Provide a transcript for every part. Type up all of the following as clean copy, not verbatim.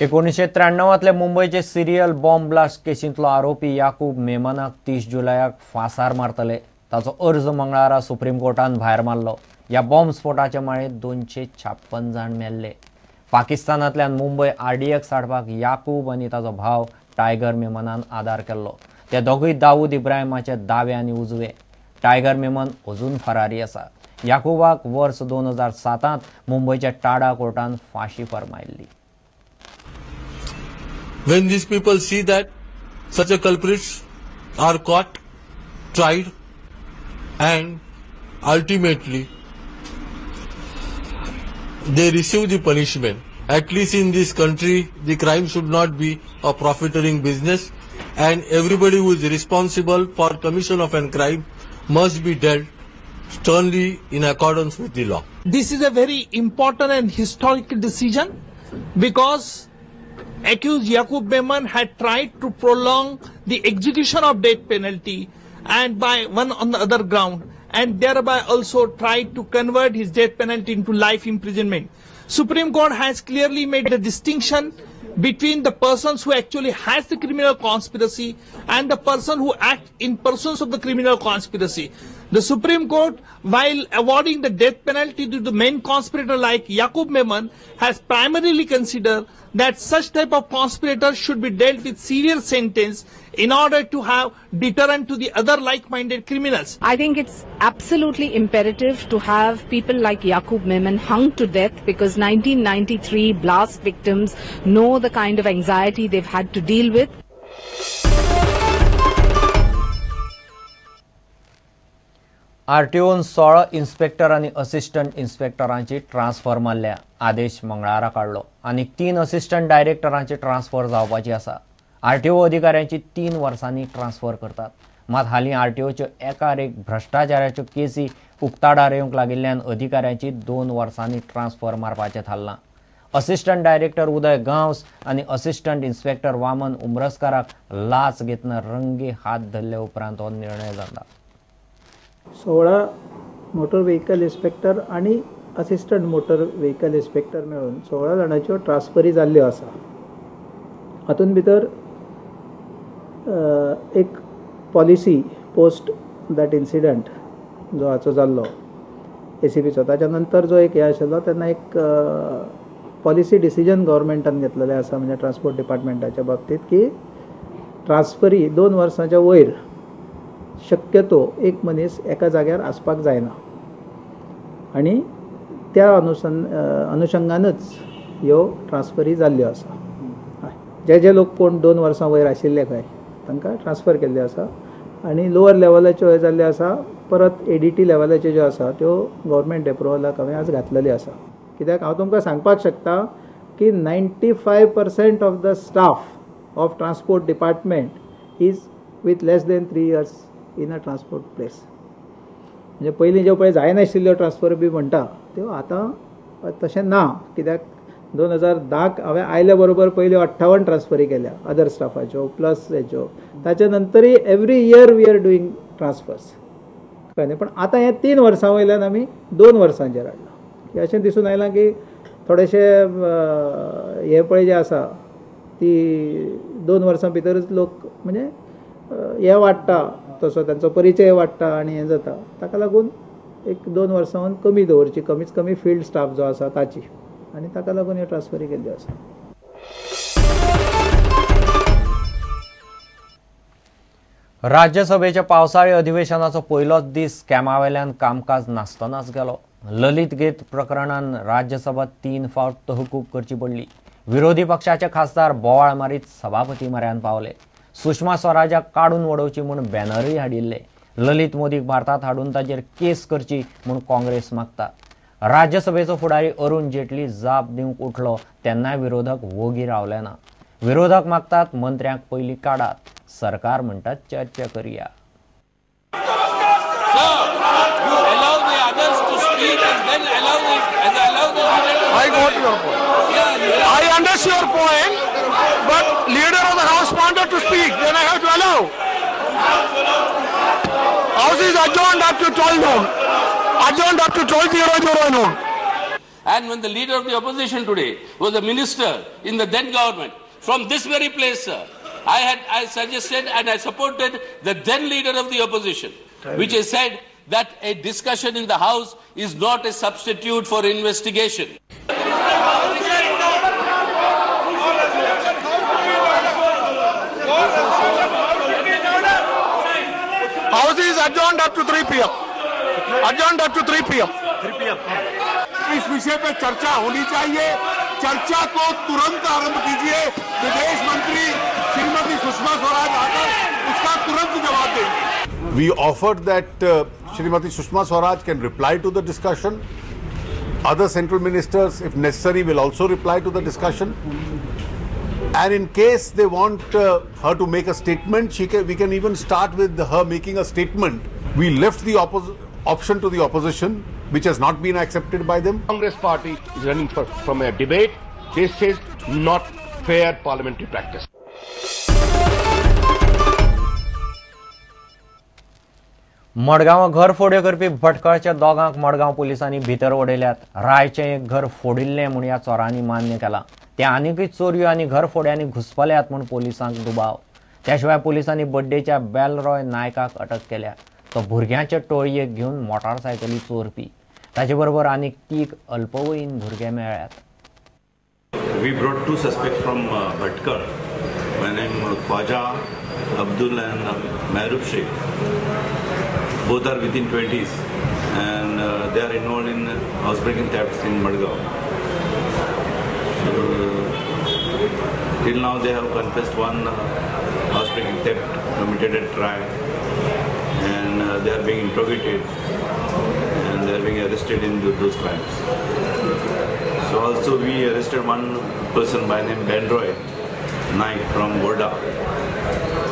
1993 मुंबईचे serial bomb blast केसींतलो आरोपी याकूब मेमनाक 30 जुलयाक फासार मारतले ताचो अर्ज मंगळारा सुप्रीम कोर्टान भायर मारलो। या बॉम्ब स्फोटाच्या माळेत 256 जाण मेल्ले। पाकिस्तानांतल्यान मुंबई आरडीएक्स हाडपाक याकूब आनी ताचो भाव टायगर मेमनान आदार केल्लो। ते दोगूय दाऊद इब्राहिमाचे दावे आनी उजवे। टायगर मेमन अजून फरारी आसा। याकूबाक वर्स 2007 मुंबईच्या टाडा कोर्टान फाशी फरमायल्ली। When these people see that such a culprits are caught, tried, and ultimately they receive the punishment. At least in this country, the crime should not be a profiteering business, and everybody who is responsible for commission of a crime must be dealt sternly in accordance with the law. This is a very important and historical decision because accused Yaqub Memon had tried to prolong the execution of death penalty and by one on the other ground, and thereby also tried to convert his death penalty into life imprisonment. Supreme Court has clearly made a distinction between the persons who actually has the criminal conspiracy and the person who act in pursuance of the criminal conspiracy. The Supreme Court, while awarding the death penalty to the main conspirator like Yaqub Memon, has primarily considered that such type of conspirators should be dealt with serious sentence in order to have deterrent to the other like-minded criminals. I think it's absolutely imperative to have people like Yaqub Memon hung to death because 1993 blast victims know the kind of anxiety they've had to deal with. आरटीओन 16 inspector आणि assistant इन्स्पेक्टरांची transfer मारल्या। आदेश मंगळारा काढलो आणि 3 assistant डायरेक्टरांची transfer जावपाची आसा। RTO अधिकाऱ्यांची 3 वर्सांनी transfer करतात। मात हालीं आरटीओच्यो एकार एक भ्रष्टाचाराच्यो केसी उक्ताडार येवंक लागिल्ल्यान अधिकाऱ्यांची 2 वर्सांनी ट्रान्सफर मारपाचें थारलां। असिस्टंट डायरेक्टर उदय गांवस आणि असिस्टंट इन्स्पेक्टर वामन उमरसकाराक लाच घेतना रंगे हात धरले उपरांत हो निर्णय जाता। 16 मोटर व्हेकल इन्स्पेक्टर आणि असिस्टंट मोटर व्हेकल इन्स्पेक्टर मेळून 16 जाणांच्यो ट्रान्सफरी जाल्ल्यो आसा। हातूंत भितर एक पॉलिसी पोस्ट दॅट इन्सिडंट जो हाचो जाल्लो एसीपीचो, ताच्या नंतर जो एक हे आशिल्लो तेन्ना एक पॉलिसी डिसिजन गव्हर्मेंटान घेतलेलें आसा, म्हणजे ट्रान्सपोर्ट डिपार्टमेंटाच्या बाबतींत की ट्रान्सफरी 2 वर्सांच्या वयर शक्यतो एक मनीस एका जाग्यार आसपाक जायना आणि त्या अनुशंगानच ह्यो ट्रान्सफरी जाल्ल्यो आसा। जे लोक कोण 2 वर्सां वयर आशिल्ले काय तांकां ट्रान्सफर केल्ले आसा आणि लोअर लेवलाच्यो हे जाल्ले आसा। परत एडीटी लेवलाच्यो ज्यो आसा त्यो गव्हर्मेंट एप्रुवलाक हांवें आज घातलेल्यो आसा। कित्याक हांव तुमकां सांगपाक शकता की 95% of the staff of transport department is with less than 3 years in a transport place. म्हणजे पयलीं ज्यो पळय जायनाशिल्ल्यो ट्रान्सफर बी म्हणटा त्यो आतां तशें ना, कित्याक 2010 हांवें आयल्या बरोबर पयल्यो 58 ट्रान्सफरी केल्या अदर स्टाफाच्यो प्लस हेच्यो। ताच्या नंतरय every year we are doing transfers कळ्ळें। पण आतां हे 3 वर्सां वयल्यान आमी 2 वर्सांचेर हाडलां। की अशें दिसून आयलां की थोडेशे हे पळय जे आसा ती 2 वर्सां भितरच लोक म्हणजे हे वाडटा, तसो तांचो परिचय वाडटा आणि हें जाता। ताका लागून एक 2 वर्सां कमी दवरची, कमीत कमी फील्ड स्टाफ जो आसा ताची, आनी ताका लागून ह्यो ट्रान्सफरी केल्ल्यो आसा। राज्यसभेच्या पावसाळी अधिवेशनाचो पयलोच दीस स्कॅमावेल्यान कामकाज नासतनाच गेलो। ललित गेट प्रकरणान राज्यसभा 3 फावट तहकूब करची पडली। विरोधी पक्षाचे खासदार बोवाळ मारीत सभापती म्हऱ्यान पावले। सुषमा स्वराजाक काडून वडोवची म्हूण बॅनरय हाडिल्ले। ललित मोदीक भारतांत हाडून ताचेर केस करची म्हूण काँग्रेस मागता। राज्यसभेचो फुडारी अरुण जेटली जाप दिवंक उठलो तेन्नाय विरोधक वोगी रावले ना। विरोधक मागतात मंत्र्यांक पयलीं काडात, सरकार म्हणटात चर्चा करया। I got your point. I understand your point, but leader of the house wanted to speak, then I have to allow. House is adjourned up to 12 noon. Adjourned up to 12:00 noon. And when the leader of the opposition today was a minister in the then government, from this very place, sir, I suggested and I supported the then leader of the opposition, which has said that a discussion in the House is not a substitute for investigation. House is adjourned up to 3 p.m. Adjourned up to 3 p.m. 3 p.m. इस विषय पे चर्चा होनी चाहिए। चर्चा को तुरंत आरंभ कीजिए। विदेश मंत्री श्रीमती सुषमा स्वराज आकर उसका तुरंत जवाब देंगे। We offered that Shrimati Sushma Swaraj can reply to the discussion. Other central ministers, if necessary, will also reply to the discussion. And in case they want her to make a statement, we can even start with her making a statement. We left the option to the opposition, which has not been accepted by them. Congress party is running from a debate. This is not fair parliamentary practice. Madgaon घर फोड्यो करपी भटकळच्या दोगांक मडगांव पुलिसांनी भितर उडयल्यात। रायचें एक घर फोडिल्लें म्हूण ह्या चोरांनी मान्य केलां। ते आनीकय चोरयो आनी घर फोड्यांनी घुसपल्यात म्हूण पुलिसांक दुबाव। त्याशिवाय पुलिसांनी बड्डेच्या बेलरॉय नायकाक अटक केल्या। तो भुरग्यांचे टोळयेक घेवन मोटारसायकली चोरपी। ताचे बरोबर आनीक 3 अल्पवयीन भुरगे मेळ्ळ्यात। We brought 2 suspects from Bhatkar. My name is Khwaja Abdul and Mahrub Sheikh. Both are within 20s and they are involved in housebreaking thefts in Madgaon. So, till now they have confessed 1 housebreaking theft committed at trial, and they are being interrogated and they are being arrested in those crimes. So also we arrested 1 person by name Benroy Naik from Borda,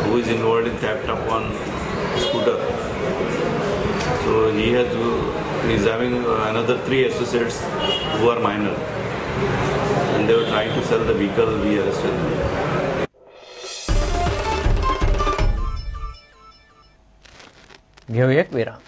who is involved in theft of 1 scooter. So he is having another 3 associates who are minor, and they were trying to sell the vehicle. We arrested them. घेऊया एक विराम।